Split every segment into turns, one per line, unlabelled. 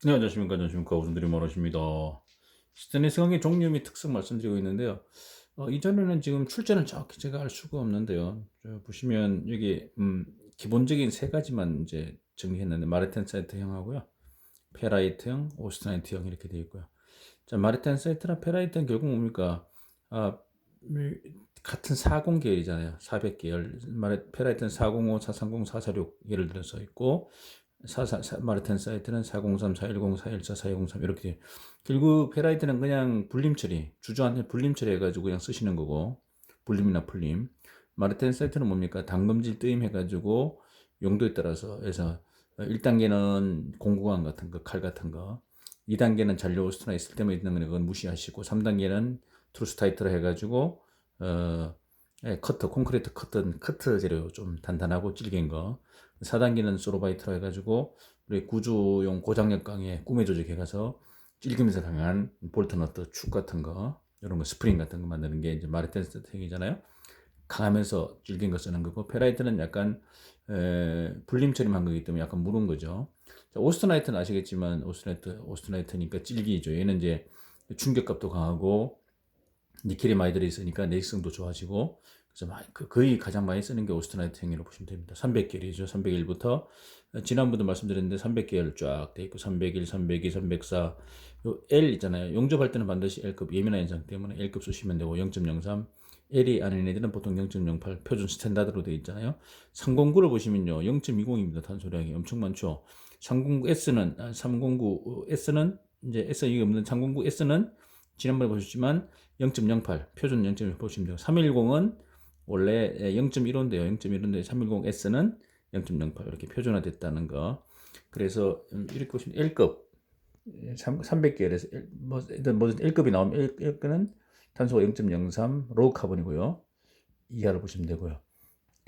네, 안녕하십니까. 우선드림 말하십니다. 스테인리스 강의 종류 및 특성 말씀드리고 있는데요. 이전에는 지금 출제는 정확히 제가 알 수가 없는데요. 보시면 여기, 기본적인 세 가지만 이제 정리했는데, 마르텐사이트형하고요. 페라이트형, 오스트라이트형 이렇게 되어 있고요. 자, 마르텐사이트나 페라이트는 결국 뭡니까? 아, 같은 40 계열이잖아요. 400계열. 페라이트는 405, 430, 446 예를 들어서 있고, 마르텐 사이트는 403, 410, 414, 403 이렇게 돼요. 결국 페라이트는 그냥 불림 처리, 주저앉는 불림 처리 해가지고 그냥 쓰시는 거고, 불림이나 풀림. 마르텐 사이트는 뭡니까? 담금질 뜨임 해가지고 용도에 따라서 해서 1단계는 공구관 같은 거, 칼 같은 거, 2단계는 잔류 오스트나 있을 때만 있는 거는 그건 무시하시고, 3단계는 트루스타이트로 해가지고 커터, 콘크리트 커터 재료 좀 단단하고 질긴 거. 4단계는 소로바이트로 해가지고 우리 구조용 고장력 강에 꾸며 조직해가서 질기면서 강한 볼트 너트, 축 같은 거, 이런 거 스프링 같은 거 만드는 게 이제 마르텐스 형이잖아요. 강하면서 질긴 거 쓰는 거고, 페라이트는 약간 불림 처리한 거기 때문에 약간 무른 거죠. 자, 오스트나이트는 아시겠지만 오스트나이트니까 질기죠. 얘는 이제 충격값도 강하고 니켈이 많이 들어있으니까 내식성도 좋아지고, 그래서 거의 가장 많이 쓰는 게 오스트나이트형이라고 보시면 됩니다. 300계열이죠. 301부터 지난번도 말씀드렸는데 300계열 쫙 돼 있고, 301, 302, 304. 요 L 있잖아요. 용접할 때는 반드시 L급, 예민한 현상 때문에 L급 쓰시면 되고, 0.03. L이 아닌 애들은 보통 0.08 표준 스탠다드로 되어 있잖아요. 309를 보시면요, 0.20입니다. 탄소량이 엄청 많죠. 309S는 이제 S가 없는 309S는 지난번에 보셨지만 0.08 표준 0.1 보시면 되고, 310은 원래 0.15인데요. 0.15인데 310S는 0.08 이렇게 표준화됐다는 거. 그래서 이렇게 보시면 L급 300계열에서 뭐든 L급이 나오면 1급은 탄소가 0.03 로우 카본이고요. 이하를 보시면 되고요.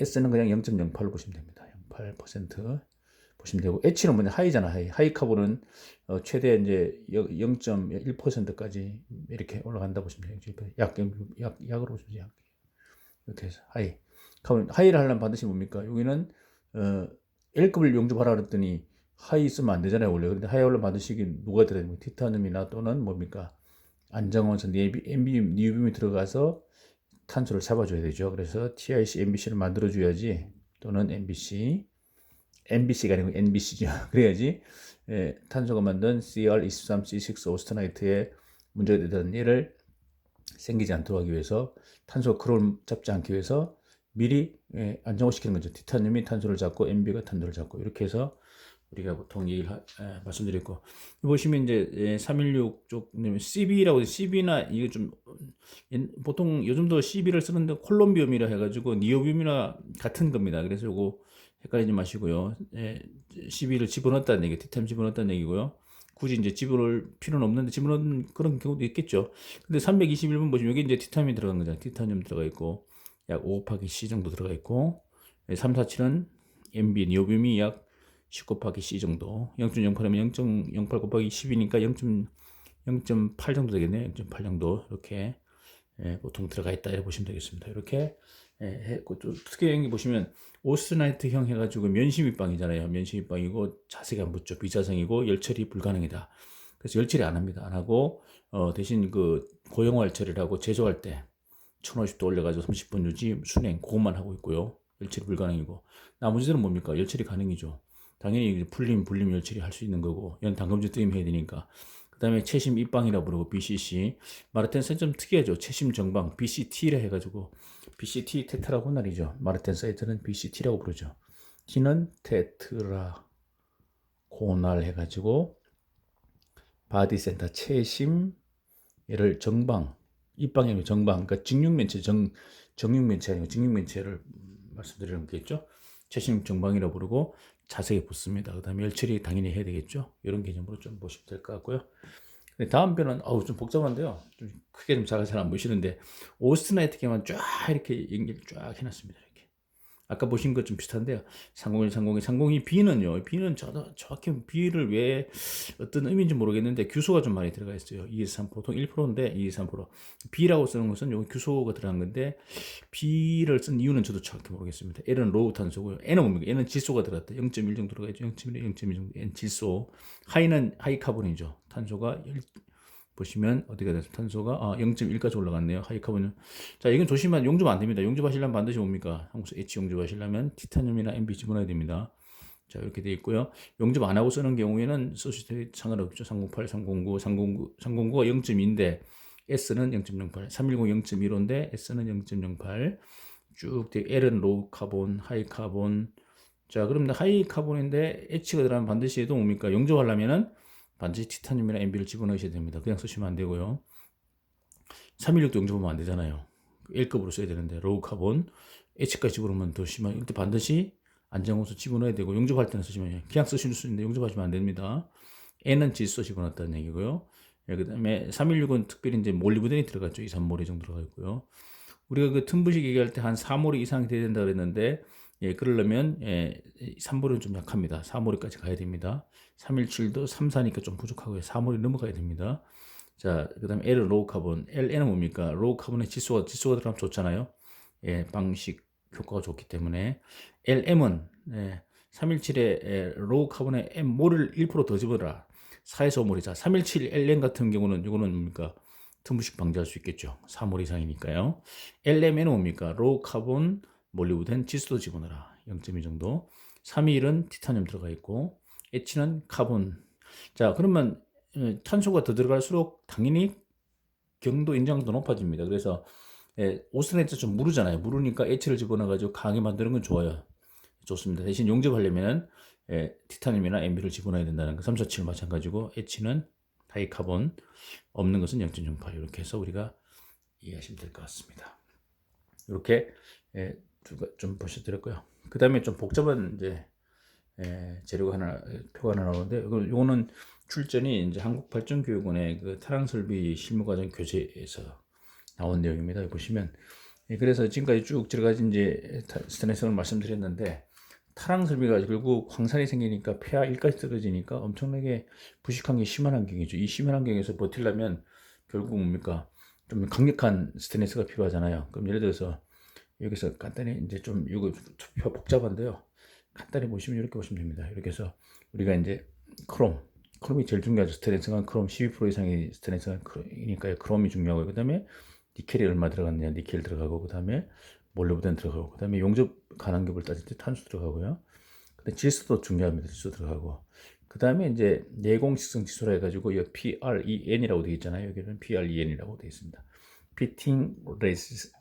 S는 그냥 0.08로 보시면 됩니다. 0.8% 보시면 되고, H는 뭐냐, 하이잖아. 하이 카본은 최대 이제 0.1%까지 이렇게 올라간다 보시면 돼요. 약으로 보시면 돼요. 이렇게 해서 하이를 하려면 반드시 뭡니까? 여기는 L급을 용접하라 그랬더니 하이 쓰면 안 되잖아요, 원래. 근데 하이 하려면 반드시 누가 들어야 되고, 티타늄이나 또는 뭡니까? 안정원선, 니오빔이 들어가서 탄소를 잡아줘야 되죠. 그래서 TIC, MBC를 만들어줘야지, 또는 MBC가 아니고 NBC죠. 그래야지 탄소가 만든 CR23, C6 오스트나이트에 문제가 되던 일을 생기지 않도록 하기 위해서, 탄소 크롬 잡지 않기 위해서 미리 안정화시키는 거죠. 티타늄이 탄소를 잡고 MB가 탄소를 잡고, 이렇게 해서 우리가 보통 말씀드렸고, 보시면 이제 316 쪽 CB라고, CB나 이거 좀 보통 요즘도 CB를 쓰는데 콜롬비움이라 해가지고 니오비움이나 같은 겁니다. 그래서 요거 헷갈리지 마시고요. CB를 집어넣었다는 얘기, 티타늄 집어넣었다는 얘기고요. 굳이 이제 집어넣을 필요는 없는데 집어넣는 그런 경우도 있겠죠. 근데 321번 보시면 여기 이제 티타늄이 들어간 거잖아요. 티타늄 들어가 있고 약 5 곱하기 C 정도 들어가 있고, 347은 MB 니오빔이 약 10 곱하기 C 정도, 0.08이면 0.08 곱하기 10이니까 0.8 정도 되겠네요. 0.8 정도 이렇게 보통 들어가 있다 이렇게 보시면 되겠습니다. 이렇게 또 특히 여기 보시면 오스트나이트형 해가지고 면심입방이잖아요. 면심입방이고 자세가 안 붙죠. 비자성이고 열처리 불가능이다. 그래서 열처리 안 합니다. 안 하고 대신 그 고용활 처리를 하고 제조할 때 1050도 올려가지고 30분 유지 순행 그것만 하고 있고요. 열처리 불가능이고, 나머지들은 뭡니까? 열처리 가능이죠. 당연히 불림 열처리 할 수 있는 거고, 이건 담금질 뜨임 해야 되니까. 그 다음에 채심 입방이라 부르고 BCC. 마르텐 좀 특이하죠. 채심 정방 BCT라 해가지고, BCT 테트라고날이죠. 마르텐 사이트는 BCT라고 부르죠. T는 테트라고날 해가지고 바디 센터 채심, 얘를 정방, 입방이 정방, 그러니까 정육면체 아니고 직육면체를 말씀드리는 거겠죠. 채심 정방이라고 부르고 자세히 붙습니다. 그 다음에 열처리 당연히 해야 되겠죠. 이런 개념으로 좀 보시면 될 것 같고요. 다음 편은 좀 복잡한데요. 좀 크게 좀 잘 안 보시는데, 오스트나이트계만 쫙 이렇게 연결 쫙 해놨습니다. 이렇게 아까 보신 것 좀 비슷한데요. 301, 302, 302 B는요. B는 정확히 B를 왜 어떤 의미인지 모르겠는데 규소가 좀 많이 들어가 있어요. 2에서 3%, 보통 1%인데 2에서 3%. B라고 쓰는 것은 여기 규소가 들어간 건데 B를 쓴 이유는 저도 정확히 모르겠습니다. L은 로우 탄소고요. N은 뭡니까? N은 질소가 들어갔다. 0.1 정도 들어가죠. 0.1, 0.2 정도. N 질소. 하이는 하이 카본이죠. 탄소가 보시면 어디가 돼서 탄소가 0.1까지 올라갔네요. 하이카본. 자, 이건 조심하면 용접 안 됩니다. 용접하시려면 반드시 뭡니까? 한국에서 H 용접하시려면 티타늄이나 MB 집어넣어야 됩니다. 자, 이렇게 되어 있고요. 용접 안 하고 쓰는 경우에는 써주셔도 상관없죠. 308, 309, 309가 0.2인데 S는 0.08, 310 0.15인데 S는 0.08. 쭉 L은 로우 카본, 하이 카본. 자, 그럼 하이 카본인데 H가 들어가면 반드시 해도 뭡니까? 용접하려면은 반드시 티타늄이나 MB를 집어넣으셔야 됩니다. 그냥 쓰시면 안 되고요. 316도 용접하면 안 되잖아요. L급으로 써야 되는데 로우 카본, H까지 집어넣으면 더 심한. 이때 반드시 안정호수 집어넣어야 되고 용접할 때는 쓰시면 그냥 쓰실 수 있는데 용접하시면 안 됩니다. N은 질소 집어넣었다는 얘기고요. 그 다음에 316은 특별히 이제 몰리브덴이 들어갔죠. 2, 3몰이 정도 들어가 있고요. 우리가 그 틈부식 얘기할 때 한 4몰이 이상이 돼야 된다 그랬는데 그러려면 3몰은 좀 약합니다. 4몰이까지 가야 됩니다. 317도 3, 4니까 좀 부족하고요. 4몰이 넘어가야 됩니다. 자, 그 다음에 L은 로우 카본. LN은 뭡니까? 로우 카본에 질소가 들어가면 좋잖아요. 방식 효과가 좋기 때문에. LM은 317에 로우 카본에 M몰을 1%더 집어라. 4에서 5몰이자. 317 LN 같은 경우는 이거는 뭡니까? 틈부식 방지할 수 있겠죠. 4몰 이상이니까요. LMN은 뭡니까? 로우 카본 몰리브덴 질소도 집어넣어라. 0.2 정도. 321은 티타늄 들어가 있고 H는 카본. 자, 그러면 탄소가 더 들어갈수록 당연히 경도 인정도 높아집니다. 그래서 오스네트 좀 무르잖아요. 무르니까 H를 집어넣어가지고 강하게 만드는 건 좋아요. 좋습니다. 대신 용접하려면 티타늄이나 MB를 집어넣어야 된다는 거. 347 마찬가지고 H는 하이카본, 없는 것은 0.08 이렇게 해서 우리가 이해하시면 될 것 같습니다. 이렇게 좀 보셔드렸고요. 그 다음에 좀 복잡한 이제 재료가 표가 하나 나오는데 이거는 출전이 이제 한국발전교육원의 그 타랑설비 실무과정 교재에서 나온 내용입니다. 보시면 그래서 지금까지 쭉 들어가진 이제 스테인레스를 말씀드렸는데 타랑설비가 결국 황산이 생기니까 폐하 1까지 떨어지니까 엄청나게 부식한 게 심한 환경이죠. 이 심한 환경에서 버틸려면 결국 뭡니까? 좀 강력한 스테인레스가 필요하잖아요. 그럼 예를 들어서 여기서 간단히 이제 좀 이거 복잡한데요. 간단히 보시면 이렇게 보시면 됩니다. 이렇게 해서 우리가 이제 크롬이 제일 중요하죠. 스테인레스가 크롬 12% 이상의 스테인레스니까요. 크롬이 중요하고 그 다음에 니켈이 얼마 들어갔느냐, 니켈 들어가고 그 다음에 몰리브덴 들어가고 그 다음에 용접 가능급을 따질 때 탄소 들어가고요. 근데 질소도 중요합니다. 질소 들어가고 그 다음에 이제 내공식성 지수라 해가지고 여기 PREN이라고 되어 있잖아요. 여기는 PREN이라고 되어 있습니다. 피팅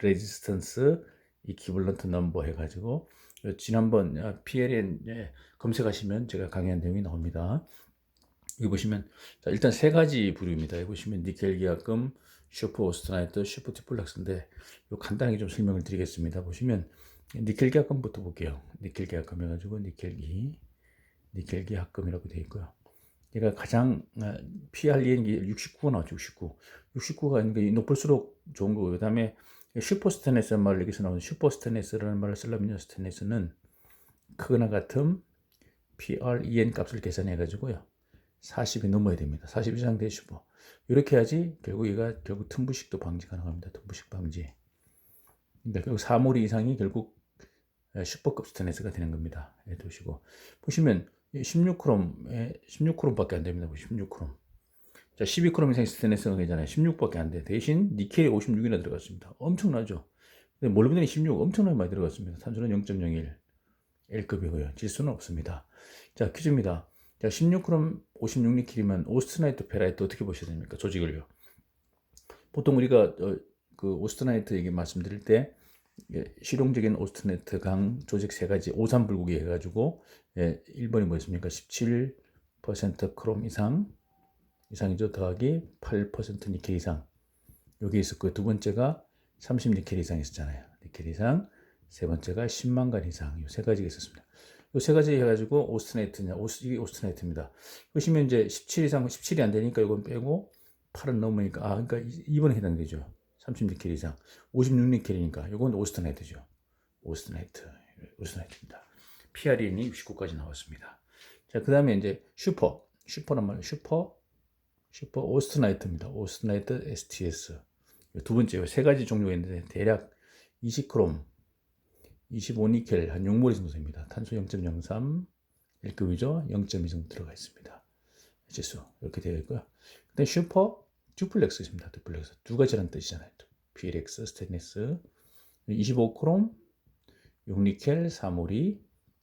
레지스턴스 이퀴벌런트 넘버 해가지고 지난번 PLN 검색하시면 제가 강의한 내용이 나옵니다. 여기 보시면 자, 일단 세 가지 부류입니다. 여기 보시면 니켈 기압금, 슈퍼 오스트나이트, 슈퍼 티플락스인데 간단하게 좀 설명을 드리겠습니다. 보시면 니켈 기압금부터 볼게요. 니켈 기압금 해가지고 니켈기 합금이라고 되어 있고요. 얘가 가장 PREN이 69가 나왔죠. 69가 높을수록 좋은 거고요. 그 다음에 슈퍼 스테인레스라는 말을 여기서 나오는 슈퍼 스테인레스라는 말을 쓰려면 스테인레스는 크거나 같음 PREN 값을 계산해 가지고요 40이 넘어야 됩니다. 40 이상 돼 슈퍼. 이렇게 해야지 결국 얘가 틈부식도 방지 가능합니다. 틈부식 방지. 그러니까 결국 4몰 이상이 결국 슈퍼급 스테인레스가 되는 겁니다. 두시고 보시면 16크롬밖에 안 됩니다. 16크롬. 자, 12크롬 이상 스테인레스가 되잖아요. 16밖에 안 돼. 대신 니켈이 56이나 들어갔습니다. 엄청나죠? 근데 몰리브덴이 16 엄청나게 많이 들어갔습니다. 탄소는 0.01 L급이고요. 질소는 없습니다. 자, 퀴즈입니다. 자, 16크롬 56니켈이면 오스트나이트, 페라이트 어떻게 보셔야 됩니까? 조직을요. 보통 우리가 그 오스트나이트 얘기 말씀드릴 때 실용적인 오스트나이트 강 조직 세 가지 5,3불고기 해가지고 1번이 뭐였습니까? 17% 크롬 이상이죠. 더하기 8% 니켈 이상. 여기 있었고요. 두 번째가 30 니켈 이상 있었잖아요. 니켈 이상. 세 번째가 10만간 이상. 이 세 가지가 있었습니다. 이 세 가지 해가지고 오스트나이트냐, 이게 오스트나이트입니다. 보시면 이제 17 이상, 17이 안 되니까 이건 빼고 8은 넘으니까, 그러니까 2번에 해당되죠. 30 니켈 이상. 56 니켈이니까 이건 오스트나이트죠. 오스트나이트. 오스트라이트입니다. PRN이 69까지 나왔습니다. 자, 그 다음에 이제 슈퍼란 말이에요. 슈퍼 오스트나이트입니다. 오스트나이트 STS. 두 번째, 세 가지 종류가 있는데, 대략 20크롬, 25니켈, 한 6몰 정도입니다. 탄소 0.03, 1급이죠. 0.2 정도 들어가 있습니다. 지수, 이렇게 되어 있고요. 그다음 슈퍼 듀플렉스 있습니다. 듀플렉스. 두 가지라는 뜻이잖아요. PLX, 스테인리스, 25크롬, 6니켈, 4몰이,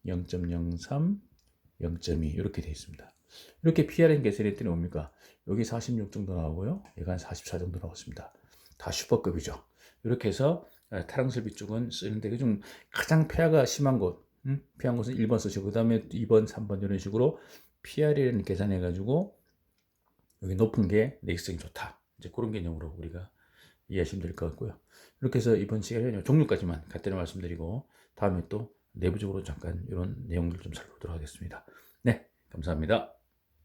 0.03, 0.2 이렇게 되어 있습니다. 이렇게 PRN 계산을 했더니 뭡니까? 여기 46 정도 나오고요. 여기 한 44 정도 나왔습니다. 다 슈퍼급이죠. 이렇게 해서 타랑설비 쪽은 쓰는데 그중 가장 폐하가 심한 곳, 폐한 곳은 1번 쓰시고 그 다음에 2번, 3번 이런 식으로 PRN 계산해 가지고 여기 높은 게 내기성이 좋다. 이제 그런 개념으로 우리가 이해하시면 될 것 같고요. 이렇게 해서 이번 시간에 종류까지만 간단히 말씀드리고 다음에 또 내부적으로 잠깐 이런 내용들 좀 살펴보도록 하겠습니다. 네, 감사합니다.